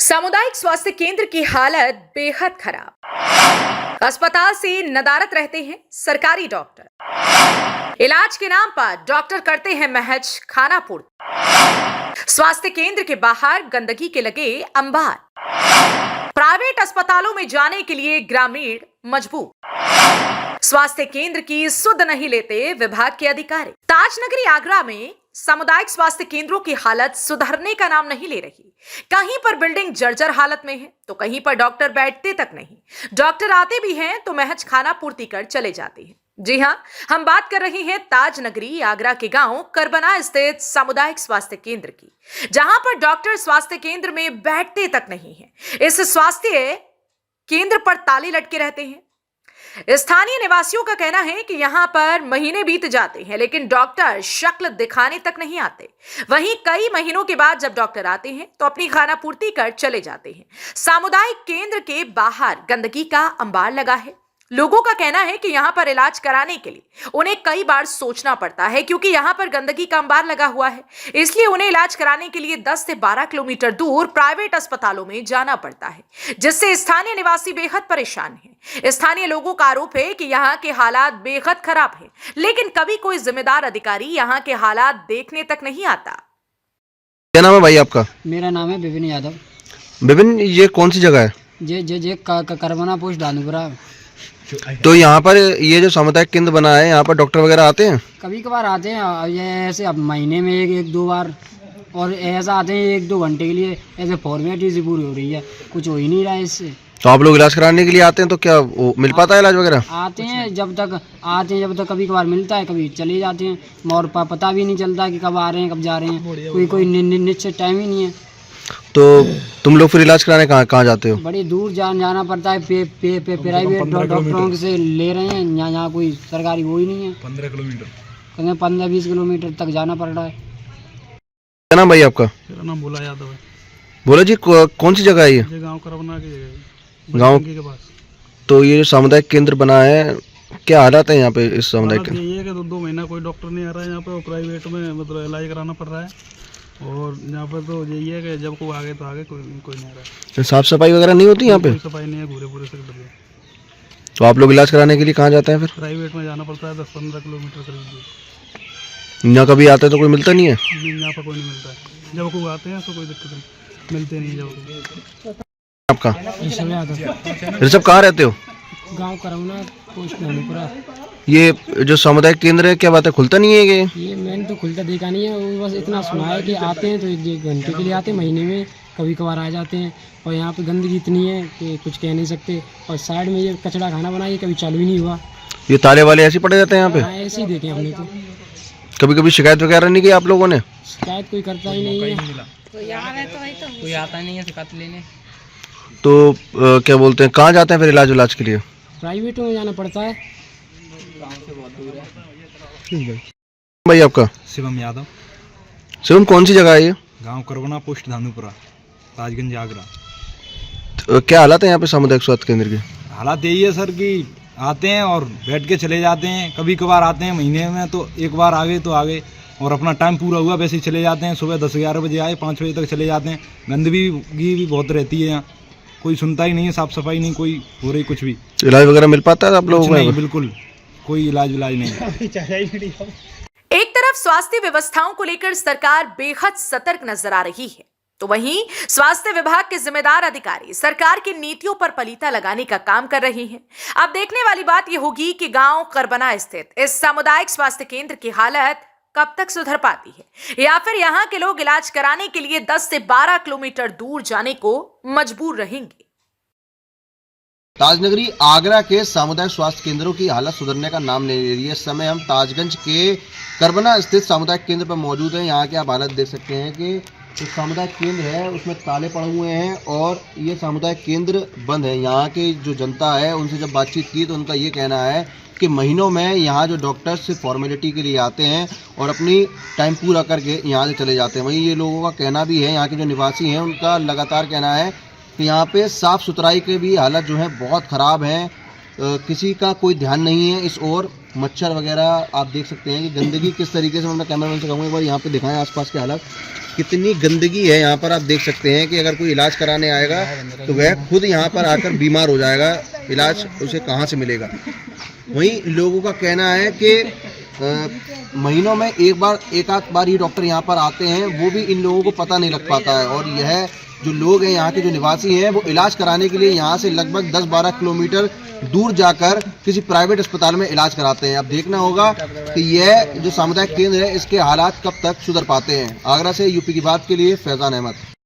सामुदायिक स्वास्थ्य केंद्र की हालत बेहद खराब। अस्पताल से नदारद रहते हैं सरकारी डॉक्टर। इलाज के नाम पर डॉक्टर करते हैं महज खानापूर्ति। स्वास्थ्य केंद्र के बाहर गंदगी के लगे अंबार। प्राइवेट अस्पतालों में जाने के लिए ग्रामीण मजबूर। स्वास्थ्य केंद्र की सुध नहीं लेते विभाग के अधिकारी। ताजनगरी आगरा में सामुदायिक स्वास्थ्य केंद्रों की हालत सुधरने का नाम नहीं ले रही। कहीं पर बिल्डिंग जर्जर हालत में है तो कहीं पर डॉक्टर बैठते तक नहीं। डॉक्टर आते भी हैं तो महज खाना पूर्ति कर चले जाते हैं। जी हां, हम बात कर रहे हैं ताजनगरी आगरा के गांव करबना स्थित सामुदायिक स्वास्थ्य केंद्र की, जहां पर डॉक्टर स्वास्थ्य केंद्र में बैठते तक नहीं है। इस स्वास्थ्य केंद्र पर ताले लटके रहते हैं। स्थानीय निवासियों का कहना है कि यहां पर महीने बीत जाते हैं लेकिन डॉक्टर शक्ल दिखाने तक नहीं आते। वहीं कई महीनों के बाद जब डॉक्टर आते हैं तो अपनी खाना पूर्ति कर चले जाते हैं। सामुदायिक केंद्र के बाहर गंदगी का अंबार लगा है। लोगों का कहना है कि यहां पर इलाज कराने के लिए उन्हें कई बार सोचना पड़ता है, क्योंकि यहां पर गंदगी का अंबार लगा हुआ है। इसलिए उन्हें इलाज कराने के लिए 10 से 12 किलोमीटर दूर प्राइवेट अस्पतालों में जाना पड़ता है, जिससे स्थानीय निवासी बेहद परेशान हैं। स्थानीय लोगों का आरोप है कि यहाँ के हालात बेहद खराब हैं, लेकिन कभी कोई जिम्मेदार अधिकारी यहाँ के हालात देखने तक नहीं आता। क्या नाम है भाई आपका? मेरा नाम है विपिन यादव। विपिन, ये कौन सी जगह है? जे करबना पोस्ट दानूपुरा। तो यहाँ पर ये जो सामुदायिक केंद्र बना है, यहाँ पर डॉक्टर वगैरह आते हैं? कभी कभार आते हैं, ये ऐसे अब महीने में एक दो बार, और ऐसा आते हैं 1-2 घंटे के लिए। ऐसे फॉर्मेलिटी से पूरी हो रही है, कुछ हो ही नहीं रहा है इससे। तो आप लोग इलाज कराने के लिए आते हैं तो क्या वो मिल पाता है इलाज वगैरह? आते हैं जब तक कभी कभार मिलता है, कभी चले जाते हैं और पता भी नहीं चलता कि कब आ रहे हैं कब जा रहे हैं। कोई निश्चित टाइम ही नहीं है। तो तुम लोग फिर इलाज कराने कहाँ जाते हो? बड़ी दूर जाना पड़ता है। प्राइवेट डॉक्टरों से ले रहे हैं। यहाँ कोई सरकारी वो ही नहीं है। 15-20 किलोमीटर तक जाना पड़ रहा है। क्या नाम भाई आपका? मेरा नाम भोला यादव है। भोला जी, कौन सी जगह है ये? गांव करबना के गांव के पास। तो ये जो सामुदायिक केंद्र बना है, क्या हालात है यहाँ पे इस सामुदायिक केंद्र? ये है कि 2 महीना कोई डॉक्टर नहीं आ रहा है यहाँ पे, और प्राइवेट में मतलब इलाज कराना पड़ रहा है। और यहाँ पर तो यही है कि जब को आगे तो आगे कोई नहीं आ रहा है। तो साफ सफाई वगैरह नहीं होती यहाँ पे? कोई सफाई नहीं है, पूरे से लगे। तो आप लोग इलाज कराने के लिए कहाँ जाते हैं फिर? प्राइवेट में जाना पड़ता है 10-15 किलोमीटर करीब दूर। यहाँ कभी आते हैं तो कोई मिलता नहीं है? यहाँ पर कोई नहीं मिलता है। जब को आते हैं तो कोई दिक्कत नहीं, मिलते नहीं जब। आपका यादव। ऋषभ, कहाँ रहते हो? गाँव करबना पोस्ट दानूपुरा। ये जो सामुदायिक केंद्र है, क्या बात है, खुलता नहीं है ये मैंने तो खुलता देखा नहीं है। वो बस इतना सुना है कि आते हैं तो 1 घंटे के लिए आते हैं, महीने में कभी कभार आ जाते हैं। और यहाँ पे गंदगी इतनी है कि कुछ कह नहीं सकते। और साइड में ये कचड़ा खाना बनाइए, कभी चालू ही नहीं हुआ। ये ताले वाले ऐसे पड़े रहते हैं यहाँ पे? हाँ, ऐसे ही देखे हमने तो। कभी कभी शिकायत वगैरह नहीं की आप लोगों ने? शिकायत कोई करता ही नहीं है। कोई आता नहीं है शिकायत लेने। तो क्या बोलते हैं, कहाँ जाते हैं फिर इलाज के लिए? प्राइवेट में जाना पड़ता है। भाई आपका? शिवम यादव। शिवम, कौन सी जगह है ये? गांव करबना पोस्ट दानूपुरा, ताजगंज आगरा। तो क्या हालात है यहाँ पे सामुदायिक स्वास्थ्य केंद्र के? हालात यही है सर कि आते हैं और बैठ के चले जाते हैं। कभी कभार आते हैं महीने में तो एक बार आगे तो आगे, और अपना टाइम पूरा हुआ वैसे ही चले जाते हैं। सुबह 10-11 बजे आए, 5 बजे तक चले जाते हैं। गंदगी भी बहुत रहती है यहाँ, कोई सुनता ही नहीं है। साफ सफाई नहीं कोई हो रही, कुछ भी। इलाज वगैरह मिल पाता है आप लोगों को? नहीं, बिल्कुल कोई इलाज नहीं। एक तरफ स्वास्थ्य व्यवस्थाओं को लेकर सरकार बेहद सतर्क नजर आ रही है, तो वहीं स्वास्थ्य विभाग के जिम्मेदार अधिकारी सरकार की नीतियों पर पलीता लगाने का काम कर रहे हैं। अब देखने वाली बात यह होगी कि गांव करबना स्थित इस सामुदायिक स्वास्थ्य केंद्र की हालत कब तक सुधर पाती है, या फिर यहां के लोग इलाज कराने के लिए 10 से 12 किलोमीटर दूर जाने को मजबूर रहेंगे। ताजनगरी आगरा के सामुदायिक स्वास्थ्य केंद्रों की हालत सुधरने का नाम नहीं ले रही है। इस समय हम ताजगंज के करबना स्थित सामुदायिक केंद्र पर मौजूद हैं। यहाँ के आप हालत देख सकते हैं कि जो सामुदायिक केंद्र है उसमें ताले पड़े हुए हैं और ये सामुदायिक केंद्र बंद है। यहाँ की जो जनता है उनसे जब बातचीत की तो उनका ये कहना है कि महीनों में यहाँ जो डॉक्टर्स सिर्फ फॉर्मेलिटी के लिए आते हैं और अपनी टाइम पूरा करके यहाँ से चले जाते हैं। वहीं ये लोगों का कहना भी है, यहाँ के जो निवासी हैं उनका लगातार कहना है कि यहाँ पे साफ़ सुथराई के भी हालत जो है बहुत ख़राब है। किसी का कोई ध्यान नहीं है इस ओर। मच्छर वगैरह आप देख सकते हैं कि गंदगी किस तरीके से, मैं अपना कैमरामैन से कहूँगा एक बार यहाँ पे दिखाएं आसपास के हालात, कितनी गंदगी है यहाँ पर। आप देख सकते हैं कि अगर कोई इलाज कराने आएगा तो वह खुद यहाँ पर आकर बीमार हो जाएगा, इलाज उसे कहाँ से मिलेगा। वहीं लोगों का कहना है कि महीनों में एक आध बार ही डॉक्टर यहाँ पर आते हैं, वो भी इन लोगों को पता नहीं लग पाता है। और यह जो लोग हैं यहाँ के जो निवासी हैं वो इलाज कराने के लिए यहाँ से लगभग 10-12 किलोमीटर दूर जाकर किसी प्राइवेट अस्पताल में इलाज कराते हैं। अब देखना होगा कि यह जो सामुदायिक केंद्र है इसके हालात कब तक सुधर पाते हैं। आगरा से यूपी की बात के लिए फैजान अहमद।